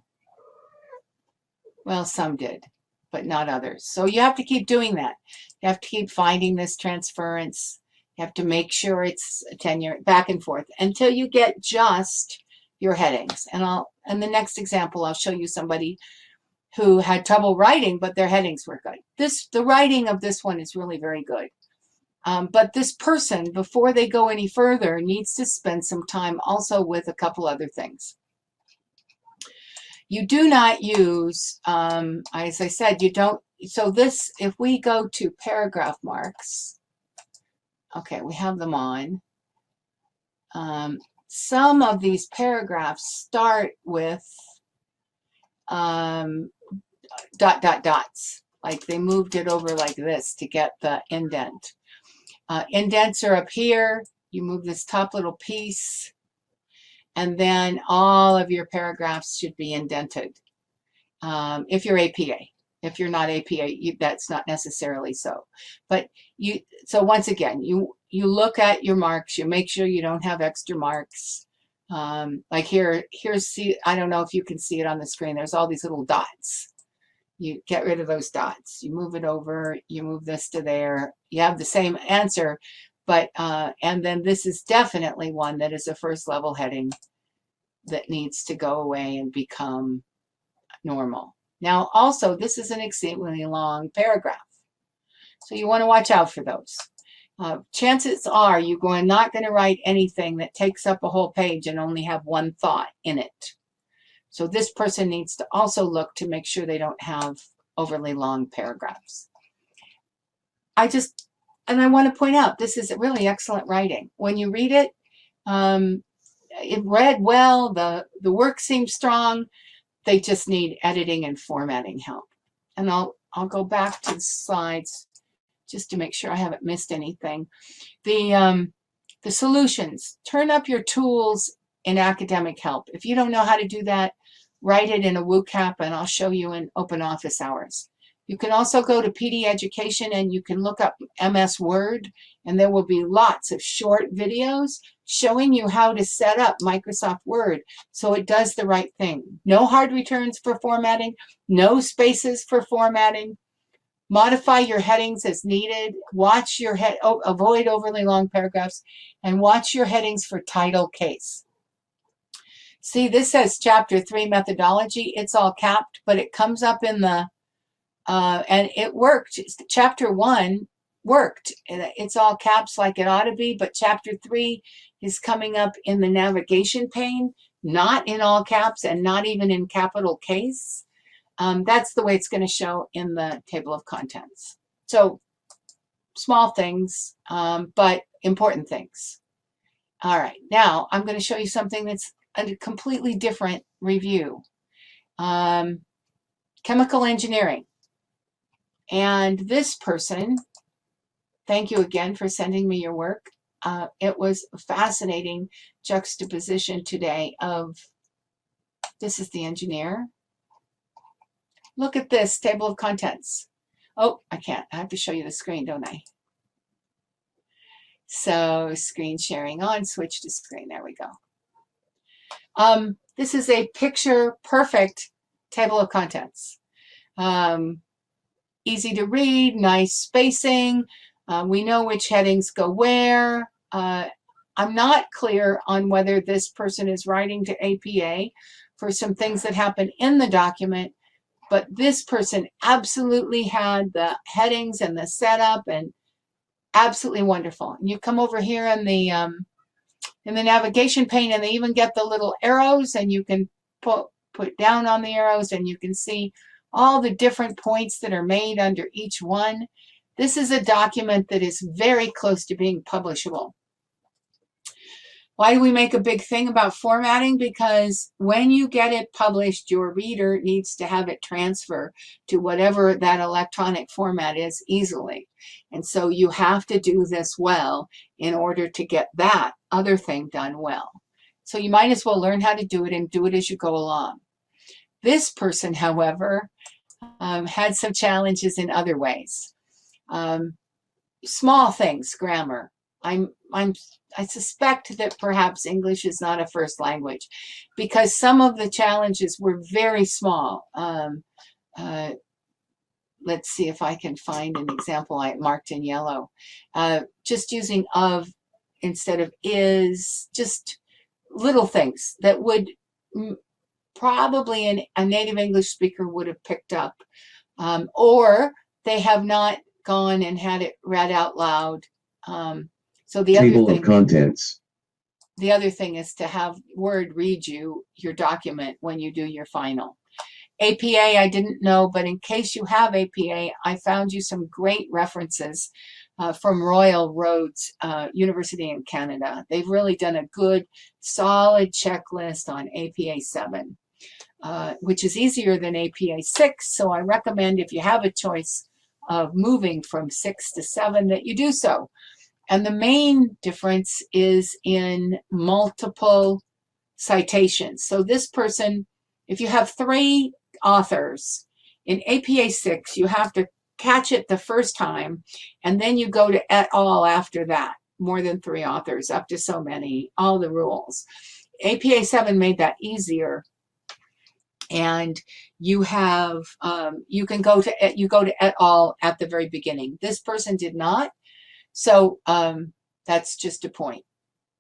Well, some did, but not others. So you have to keep doing that. You have to keep finding this transference. You have to make sure it's tenure, back and forth, until you get just your headings. And the next example, I'll show you somebody who had trouble writing, but their headings were good. The writing of this one is really very good. But this person, before they go any further, needs to spend some time also with a couple other things. You do not use, as I said, you don't, so this, if we go to paragraph marks, okay, we have them on. Some of these paragraphs start with dots, like they moved it over like this to get the indent. Indents are up here. You move this top little piece, and then all of your paragraphs should be indented. If you're APA. If you're not APA, that's not necessarily so. But so once again, you look at your marks, you make sure you don't have extra marks. Like here's, I don't know if you can see it on the screen, there's all these little dots. You get rid of those dots. You move it over, you move this to there. You have the same answer, but, and then this is definitely one that is a first level heading that needs to go away and become normal. Now, also, this is an extremely long paragraph, so you want to watch out for those. Chances are you're not going to write anything that takes up a whole page and only have one thought in it. So this person needs to also look to make sure they don't have overly long paragraphs. I want to point out, this is really excellent writing. When you read it, it read well, the work seems strong. They just need editing and formatting help. And I'll go back to the slides just to make sure I haven't missed anything. The solutions. Turn up your tools in academic help. If you don't know how to do that, write it in a WooCap and I'll show you in open office hours. You can also go to PD Education and you can look up MS Word, and there will be lots of short videos showing you how to set up Microsoft Word so it does the right thing. No hard returns for formatting, no spaces for formatting. Modify your headings as needed. Watch your avoid overly long paragraphs, and watch your headings for title case. See, this says Chapter 3 methodology. It's all capped, but it comes up in the and it worked. Chapter 1 worked. It's all caps like it ought to be, but Chapter 3 is coming up in the navigation pane, not in all caps and not even in capital case. That's the way it's going to show in the table of contents. So small things, but important things. All right, now I'm going to show you something that's a completely different review. Chemical engineering. And this person, thank you again for sending me your work. It was a fascinating juxtaposition today of, this is the engineer. Look at this table of contents. Oh, I can't. I have to show you the screen, don't I? So screen sharing on, switch to screen. There we go. This is a picture perfect table of contents. Easy to read, nice spacing. We know which headings go where. I'm not clear on whether this person is writing to APA for some things that happen in the document, but this person absolutely had the headings and the setup, and absolutely wonderful. And you come over here in the navigation pane, and they even get the little arrows, and you can put down on the arrows, and you can see all the different points that are made under each one. This is a document that is very close to being publishable. Why do we make a big thing about formatting? Because when you get it published, your reader needs to have it transfer to whatever that electronic format is easily. And so you have to do this well in order to get that other thing done well. So you might as well learn how to do it and do it as you go along. This person, however, had some challenges in other ways. Small things, grammar. I suspect that perhaps English is not a first language because some of the challenges were very small. Let's see if I can find an example I marked in yellow. Just using of instead of is, just little things that would probably a native English speaker would have picked up, or they have not gone and had it read out loud. So the table of contents. The other thing is to have Word read you your document when you do your final. APA, I didn't know, but in case you have APA, I found you some great references from Royal Roads University in Canada. They've really done a good, solid checklist on APA 7. Which is easier than APA 6, so I recommend if you have a choice of moving from 6 to 7 that you do so. And the main difference is in multiple citations. So this person, if you have 3 authors, in APA 6 you have to catch it the first time, and then you go to et al. After that, more than 3 authors, up to so many, all the rules. APA 7 made that easier. And you have, you go to et al. At the very beginning. This person did not. So that's just a point.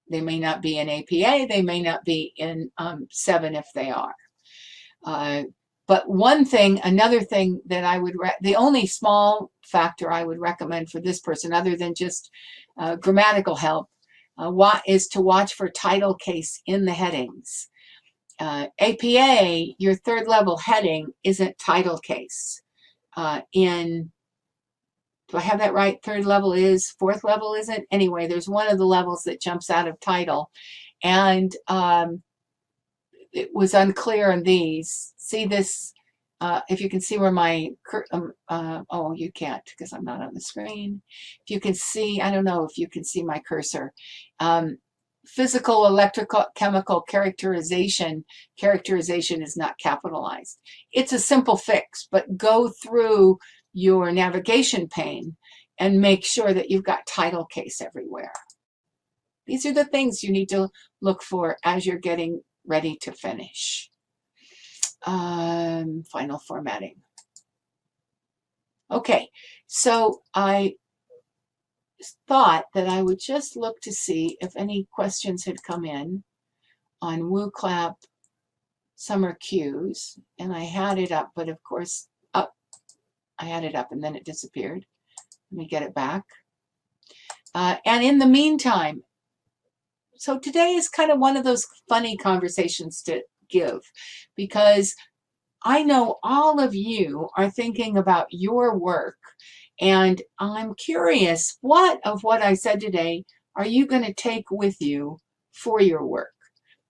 They may not be in APA. They may not be in 7 if they are. But another thing that I would, the only small factor I would recommend for this person, other than just grammatical help, is to watch for title case in the headings. APA, your 3rd level heading isn't title case. Do I have that right? 3rd level is, 4th level isn't? Anyway, there's one of the levels that jumps out of title. And it was unclear in these. See this if you can see where my, oh, you can't because I'm not on the screen. If you can see, I don't know if you can see my cursor. Physical, electrical, chemical characterization is not capitalized. It's a simple fix, but go through your navigation pane and make sure that you've got title case everywhere. These are the things you need to look for as you're getting ready to finish. Final formatting. Okay, so I thought that I would just look to see if any questions had come in on WooClap summer cues, and I had it up, but of course, I had it up and then it disappeared. Let me get it back. And in the meantime, so today is kind of one of those funny conversations to give, because I know all of you are thinking about your work, and I'm curious, what of what I said today are you going to take with you for your work?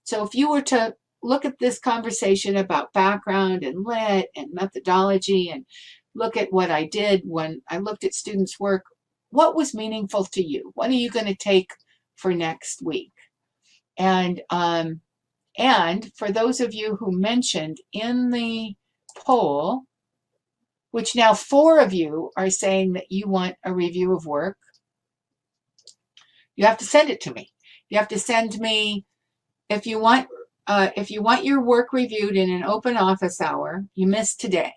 So if you were to look at this conversation about background and lit and methodology and look at what I did when I looked at students' work, what was meaningful to you? What are you going to take for next week? And for those of you who mentioned in the poll, which now 4 of you are saying that you want a review of work, you have to send it to me. You have to send me, if you want your work reviewed in an open office hour, you missed today.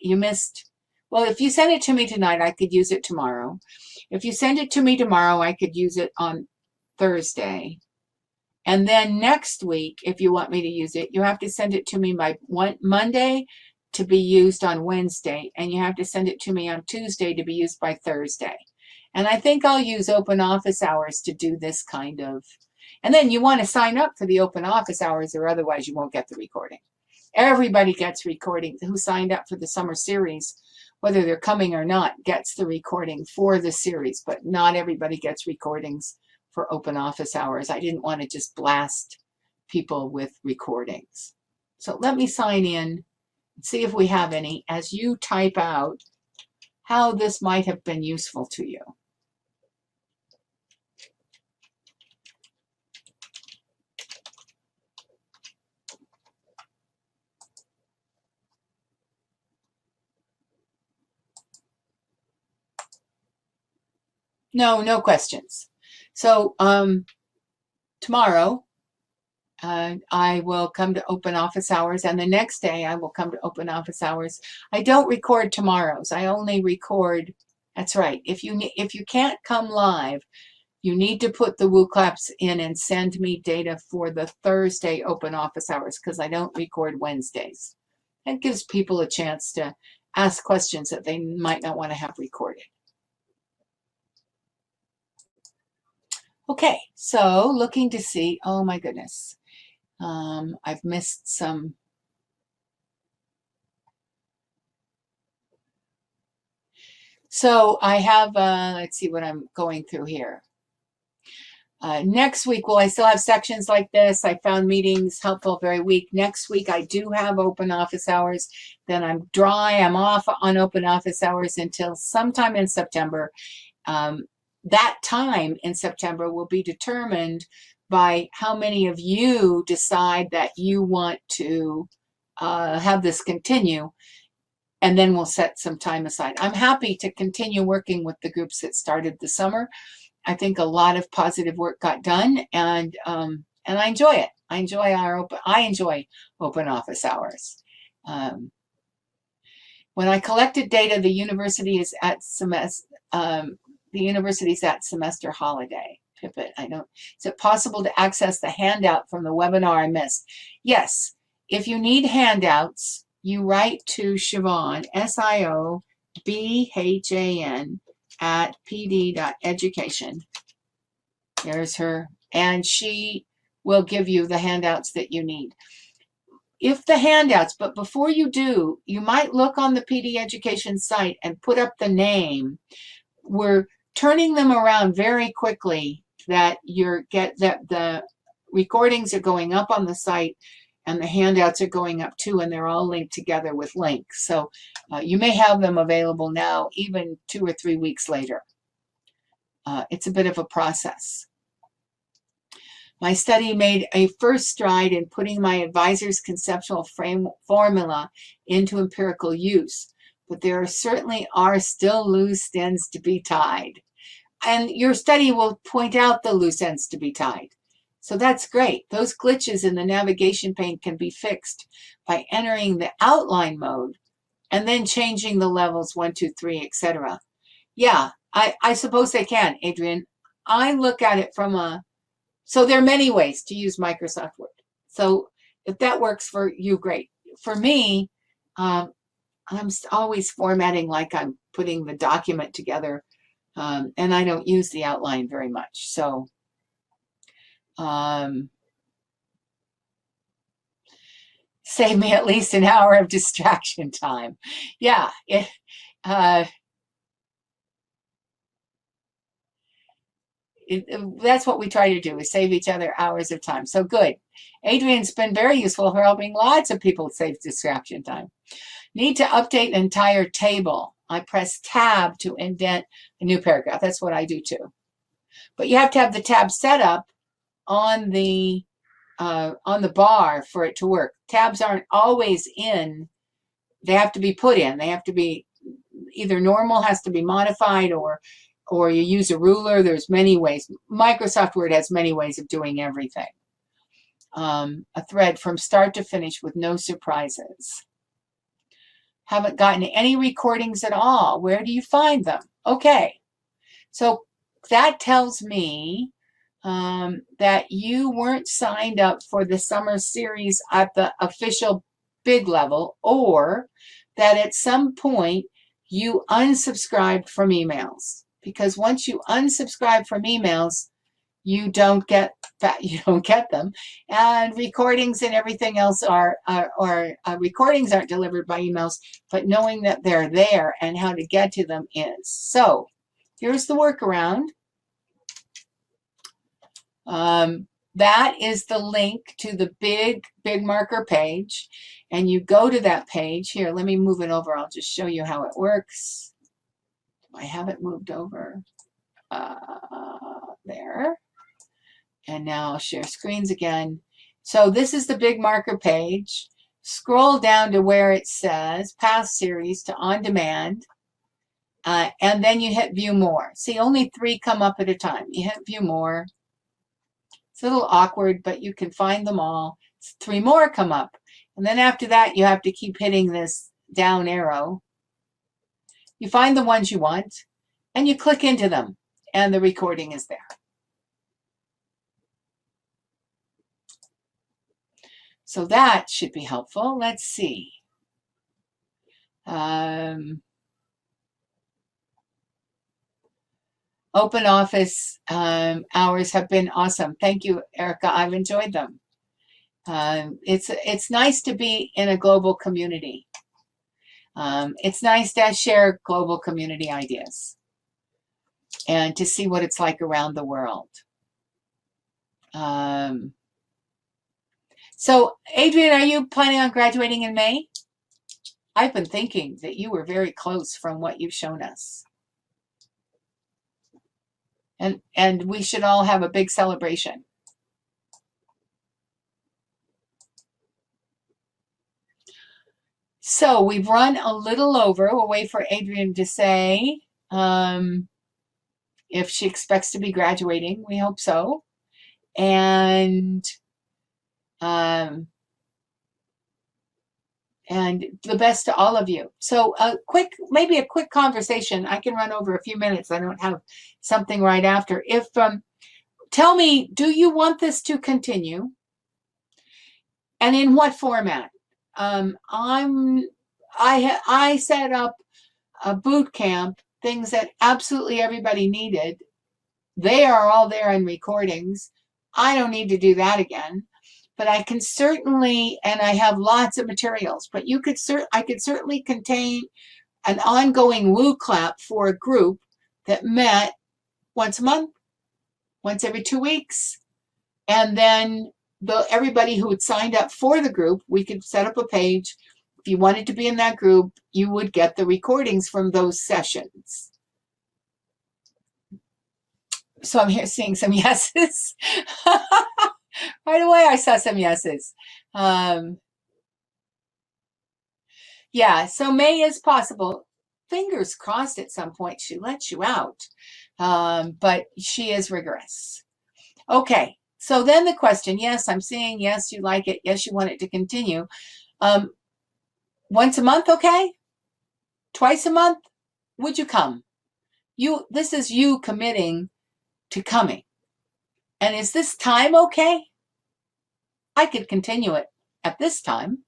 Well, if you send it to me tonight, I could use it tomorrow. If you send it to me tomorrow, I could use it on Thursday. And then next week, if you want me to use it, you have to send it to me by Monday to be used on Wednesday, and you have to send it to me on Tuesday to be used by Thursday. And I think I'll use open office hours to do this kind of, and then you want to sign up for the open office hours, or otherwise you won't get the recording. Everybody gets recordings who signed up for the summer series, whether they're coming or not, gets the recording for the series, but not everybody gets recordings for open office hours. I didn't want to just blast people with recordings. So let me sign in and see if we have any as you type out how this might have been useful to you. No questions. So tomorrow, I will come to open office hours, and the next day I will come to open office hours. I don't record tomorrows. I only record, that's right. If you can't come live, you need to put the WooClaps in and send me data for the Thursday open office hours, because I don't record Wednesdays. That gives people a chance to ask questions that they might not want to have recorded. Okay, so looking to see, oh my goodness. I've missed some. So I have, let's see what I'm going through here. Next week, will I still have sections like this? I found meetings helpful very weak. Next week, I do have open office hours. Then I'm dry. I'm off on open office hours until sometime in September. That time in September will be determined by how many of you decide that you want to have this continue, and then we'll set some time aside. I'm happy to continue working with the groups that started the summer. I think a lot of positive work got done, and I enjoy it. I enjoy open office hours. When I collected data, the university is at semester holiday. Pipit, is it possible to access the handout from the webinar I missed? Yes. If you need handouts, you write to Siobhan, SIOBHAN @pd.education. There's her, and she will give you the handouts that you need. If the handouts, but before you do, you might look on the PD Education site and put up the name. We're turning them around very quickly, that the recordings are going up on the site And the handouts are going up too, and they're all linked together with links. So you may have them available now, even 2 or 3 weeks later. It's a bit of a process. My study made a first stride in putting my advisor's conceptual formula into empirical use, but there certainly are still loose ends to be tied. And your study will point out the loose ends to be tied. So that's great. Those glitches in the navigation pane can be fixed by entering the outline mode and then changing the levels 1, 2, 3, etc. Yeah, I suppose they can, Adrian. I look at it from so there are many ways to use Microsoft Word. So if that works for you, great. For me, I'm always formatting like I'm putting the document together, and I don't use the outline very much. So save me at least an hour of distraction time. Yeah, that's what we try to do, is save each other hours of time. So good. Adrian's been very useful for helping lots of people save distraction time. Need to update an entire table. I press tab to indent a new paragraph. That's what I do too. But you have to have the tab set up on the bar for it to work. Tabs aren't always in. They have to be put in. They have to be either normal has to be modified, or you use a ruler. There's many ways. Microsoft Word has many ways of doing everything. A thread from start to finish with no surprises. Haven't gotten any recordings at all. Where do you find them? Okay. So that tells me that you weren't signed up for the summer series at the official big level, or that at some point you unsubscribed from emails. Because once you unsubscribe from emails, you don't get them, and recordings and everything else recordings aren't delivered by emails, but knowing that they're there and how to get to them is. So here's the workaround. That is the link to the big marker page, and you go to that page. Here, let me move it over. I'll just show you how it works. I have it moved over there. And now I'll share screens again. So this is the big marker page. Scroll down to where it says past series to on demand. And then you hit view more. See, only 3 come up at a time. You hit view more. It's a little awkward, but you can find them all. 3 more come up. And then after that, you have to keep hitting this down arrow. You find the ones you want, and you click into them, and the recording is there. So that should be helpful. Let's see. Open office hours have been awesome. Thank you, Erica. I've enjoyed them. It's nice to be in a global community. It's nice to share global community ideas and to see what it's like around the world. So, Adrian, are you planning on graduating in May? I've been thinking that you were very close from what you've shown us. And we should all have a big celebration. So we've run a little over. We'll wait for Adrian to say if she expects to be graduating. We hope so. And the best to all of you. So maybe a quick conversation. I can run over a few minutes. I don't have something right after. If tell me, do you want this to continue? And in what format? I set up a boot camp, things that absolutely everybody needed. They are all there in recordings. I don't need to do that again. But I can certainly, and I have lots of materials, but I could certainly contain an ongoing woo clap for a group that met once a month, once every 2 weeks, and then everybody who had signed up for the group, we could set up a page. If you wanted to be in that group, you would get the recordings from those sessions. So I'm here seeing some yeses. Right away, I saw some yeses. Yeah, so May is possible. Fingers crossed at some point she lets you out. But she is rigorous. Okay, so then the question, yes, I'm seeing, yes, you like it. Yes, you want it to continue. Once a month, okay? Twice a month? Would you come? This is you committing to coming. And is this time okay? I could continue it at this time.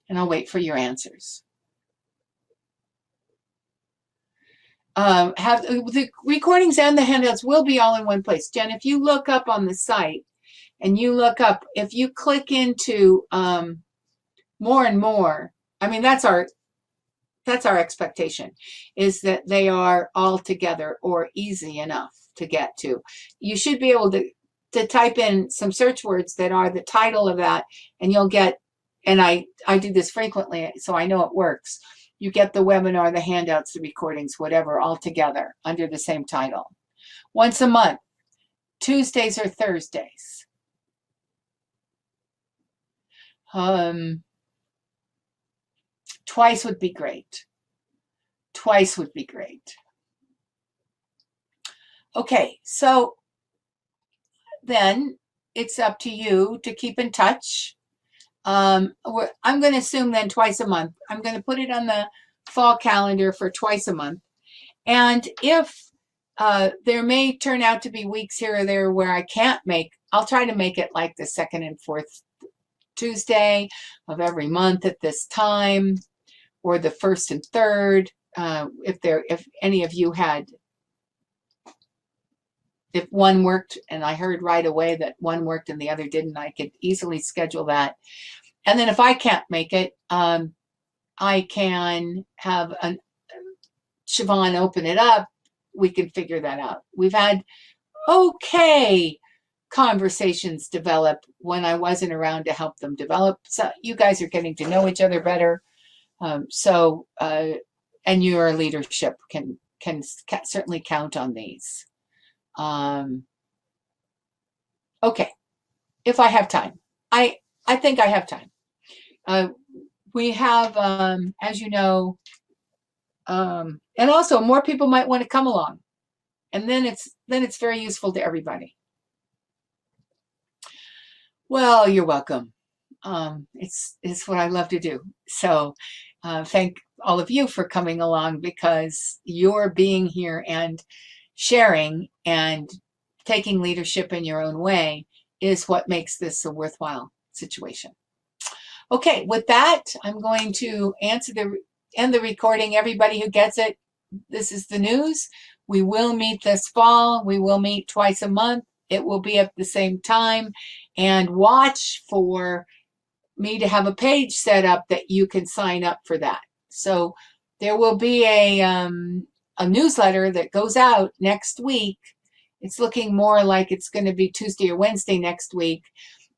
And I'll wait for your answers. Have the recordings and the handouts will be all in one place. Jen, if you look up on the site and you look up, if you click into more and more, I mean, that's our expectation, is that they are all together or easy enough to get to. You should be able to type in some search words that are the title of that, and you'll get, and I do this frequently, so I know it works. You get the webinar, the handouts, the recordings, whatever, all together under the same title. Once a month, Tuesdays or Thursdays. Twice would be great. Twice would be great. Okay, so then it's up to you to keep in touch. I'm going to assume then twice a month. I'm going to put it on the fall calendar for twice a month. And if there may turn out to be weeks here or there where I can't make, I'll try to make it like the second and fourth Tuesday of every month at this time, or the first and third. If any of you had, if one worked and I heard right away that one worked and the other didn't, I could easily schedule that. And then if I can't make it, I can have Siobhan open it up. We can figure that out. We've had okay conversations develop when I wasn't around to help them develop. So you guys are getting to know each other better. And your leadership can certainly count on these. Okay, if I have time. I think I have time. We have, as you know, and also more people might want to come along, and then it's very useful to everybody. Well, you're welcome. It's what I love to do. So thank all of you for coming along, because your being here and sharing and taking leadership in your own way is what makes this a worthwhile situation. Okay, with that, I'm going to end the recording. Everybody who gets it, this is the news. We will meet this fall. We will meet twice a month. It will be at the same time. And watch for me to have a page set up that you can sign up for that. So there will be a newsletter that goes out next week. It's looking more like it's going to be Tuesday or Wednesday next week.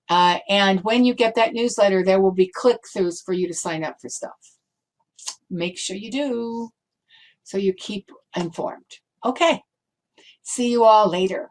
And when you get that newsletter, there will be click-throughs for you to sign up for stuff. Make sure you do, so you keep informed. Okay, see you all later.